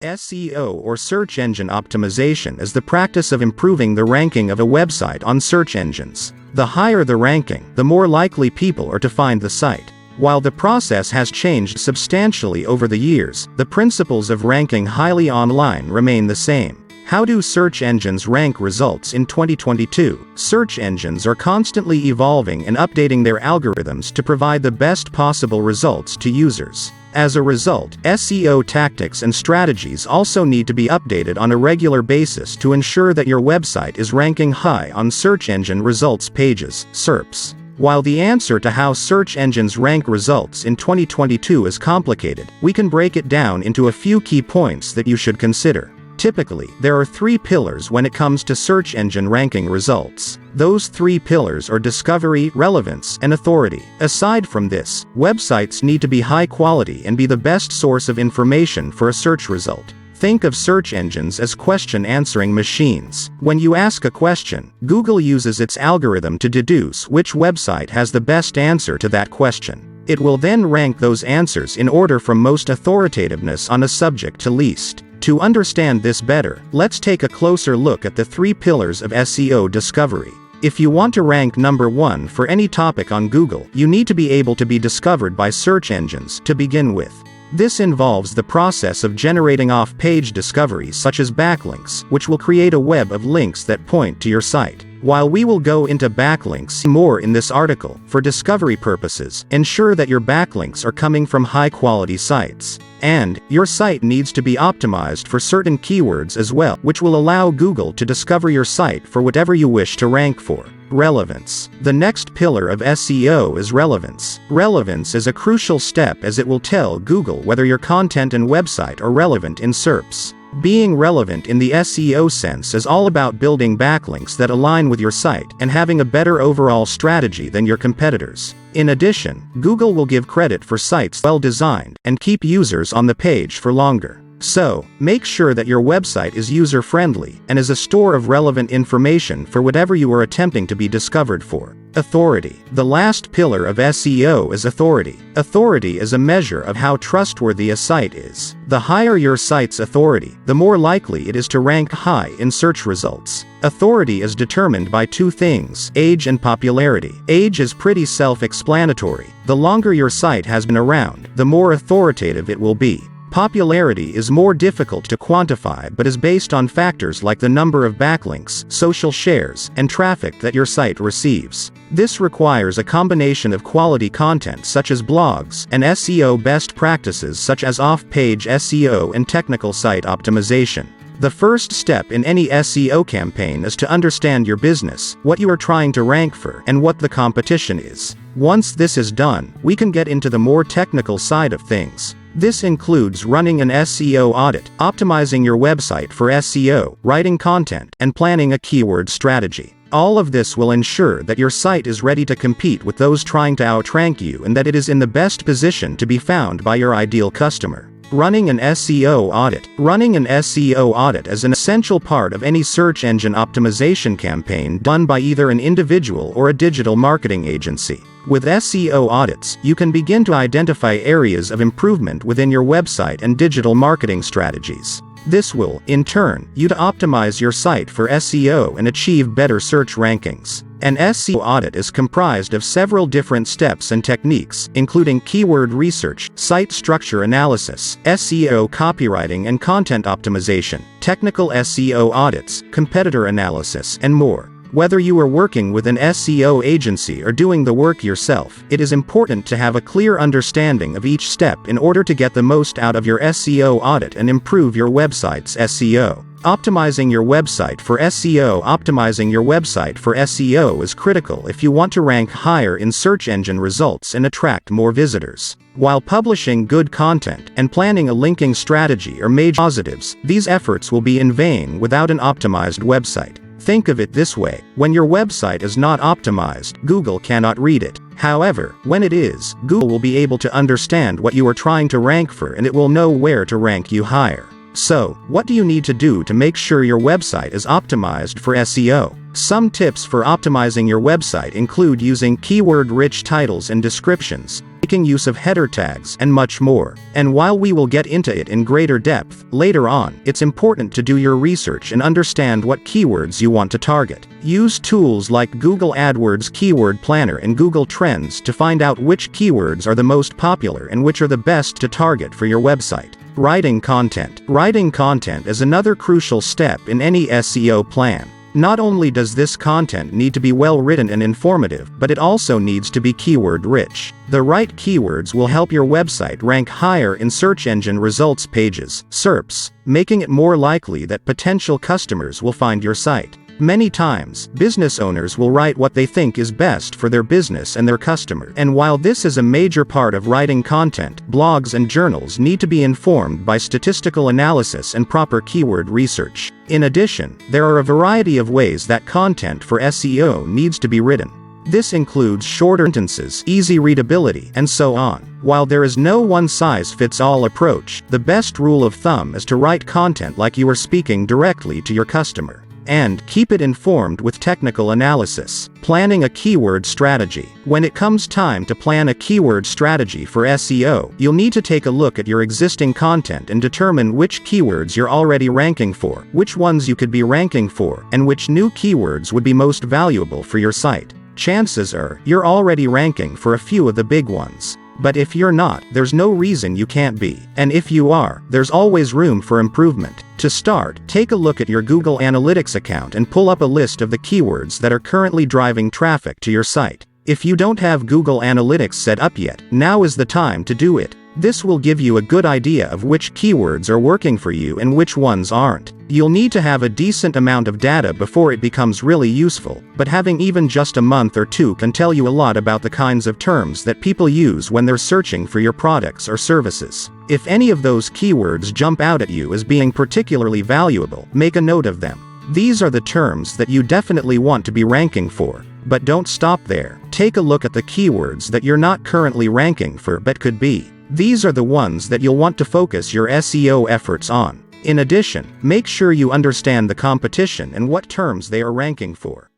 SEO, or search engine optimization, is the practice of improving the ranking of a website on search engines. The higher the ranking, the more likely people are to find the site. While the process has changed substantially over the years, the principles of ranking highly online remain the same. How do search engines rank results in 2022? Search engines are constantly evolving and updating their algorithms to provide the best possible results to users. As a result, SEO tactics and strategies also need to be updated on a regular basis to ensure that your website is ranking high on search engine results pages, SERPs. While the answer to how search engines rank results in 2022 is complicated, we can break it down into a few key points that you should consider. Typically, there are three pillars when it comes to search engine ranking results. Those three pillars are discovery, relevance, and authority. Aside from this, websites need to be high quality and be the best source of information for a search result. Think of search engines as question-answering machines. When you ask a question, Google uses its algorithm to deduce which website has the best answer to that question. It will then rank those answers in order from most authoritativeness on a subject to least. To understand this better, let's take a closer look at the three pillars of SEO discovery. If you want to rank number one for any topic on Google, you need to be able to be discovered by search engines to begin with. This involves the process of generating off-page discovery such as backlinks, which will create a web of links that point to your site. While we will go into backlinks more in this article, for discovery purposes, ensure that your backlinks are coming from high-quality sites. And your site needs to be optimized for certain keywords as well, which will allow Google to discover your site for whatever you wish to rank for. Relevance. The next pillar of SEO is relevance. Relevance is a crucial step as it will tell Google whether your content and website are relevant in SERPs. Being relevant in the SEO sense is all about building backlinks that align with your site and having a better overall strategy than your competitors. In addition, Google will give credit for sites well designed and keep users on the page for longer. So, make sure that your website is user-friendly and is a store of relevant information for whatever you are attempting to be discovered for. Authority. The last pillar of SEO is authority. Authority is a measure of how trustworthy a site is. The higher your site's authority, the more likely it is to rank high in search results. Authority is determined by two things: age and popularity. Age is pretty self-explanatory. The longer your site has been around, the more authoritative it will be. Popularity is more difficult to quantify but is based on factors like the number of backlinks, social shares, and traffic that your site receives. This requires a combination of quality content such as blogs, and SEO best practices such as off-page SEO and technical site optimization. The first step in any SEO campaign is to understand your business, what you are trying to rank for, and what the competition is. Once this is done, we can get into the more technical side of things. This includes running an SEO audit, optimizing your website for SEO, writing content, and planning a keyword strategy. All of this will ensure that your site is ready to compete with those trying to outrank you and that it is in the best position to be found by your ideal customer. Running an SEO audit. Running an SEO audit is an essential part of any search engine optimization campaign done by either an individual or a digital marketing agency. With SEO audits, you can begin to identify areas of improvement within your website and digital marketing strategies. This will, in turn, you to optimize your site for SEO and achieve better search rankings. An SEO audit is comprised of several different steps and techniques, including keyword research, site structure analysis, SEO copywriting and content optimization, technical SEO audits, competitor analysis, and more. Whether you are working with an SEO agency or doing the work yourself, it is important to have a clear understanding of each step in order to get the most out of your SEO audit and improve your website's SEO. Optimizing your website for SEO. Optimizing your website for SEO is critical if you want to rank higher in search engine results and attract more visitors. While publishing good content and planning a linking strategy are major positives, these efforts will be in vain without an optimized website. Think of it this way: when your website is not optimized, Google cannot read it. However, when it is, Google will be able to understand what you are trying to rank for and it will know where to rank you higher. So, what do you need to do to make sure your website is optimized for SEO? Some tips for optimizing your website include using keyword-rich titles and descriptions, making use of header tags, and much more. And while we will get into it in greater depth later on, it's important to do your research and understand what keywords you want to target. Use tools like Google AdWords Keyword Planner and Google Trends to find out which keywords are the most popular and which are the best to target for your website. Writing content. Writing content is another crucial step in any SEO plan. Not only does this content need to be well written and informative, but it also needs to be keyword rich. The right keywords will help your website rank higher in search engine results pages, SERPs, making it more likely that potential customers will find your site. Many times, business owners will write what they think is best for their business and their customer. And while this is a major part of writing content, blogs and journals need to be informed by statistical analysis and proper keyword research. In addition, there are a variety of ways that content for SEO needs to be written. This includes shorter sentences, easy readability, and so on. While there is no one-size-fits-all approach, the best rule of thumb is to write content like you are speaking directly to your customer. And keep it informed with technical analysis. Planning a keyword strategy. When it comes time to plan a keyword strategy for SEO, you'll need to take a look at your existing content and determine which keywords you're already ranking for, which ones you could be ranking for, and which new keywords would be most valuable for your site. Chances are, you're already ranking for a few of the big ones. But if you're not, there's no reason you can't be. And if you are, there's always room for improvement. To start, take a look at your Google Analytics account and pull up a list of the keywords that are currently driving traffic to your site. If you don't have Google Analytics set up yet, now is the time to do it. This will give you a good idea of which keywords are working for you and which ones aren't. You'll need to have a decent amount of data before it becomes really useful, but having even just a month or two can tell you a lot about the kinds of terms that people use when they're searching for your products or services. If any of those keywords jump out at you as being particularly valuable, make a note of them. These are the terms that you definitely want to be ranking for. But don't stop there. Take a look at the keywords that you're not currently ranking for but could be. These are the ones that you'll want to focus your SEO efforts on. In addition, make sure you understand the competition and what terms they are ranking for.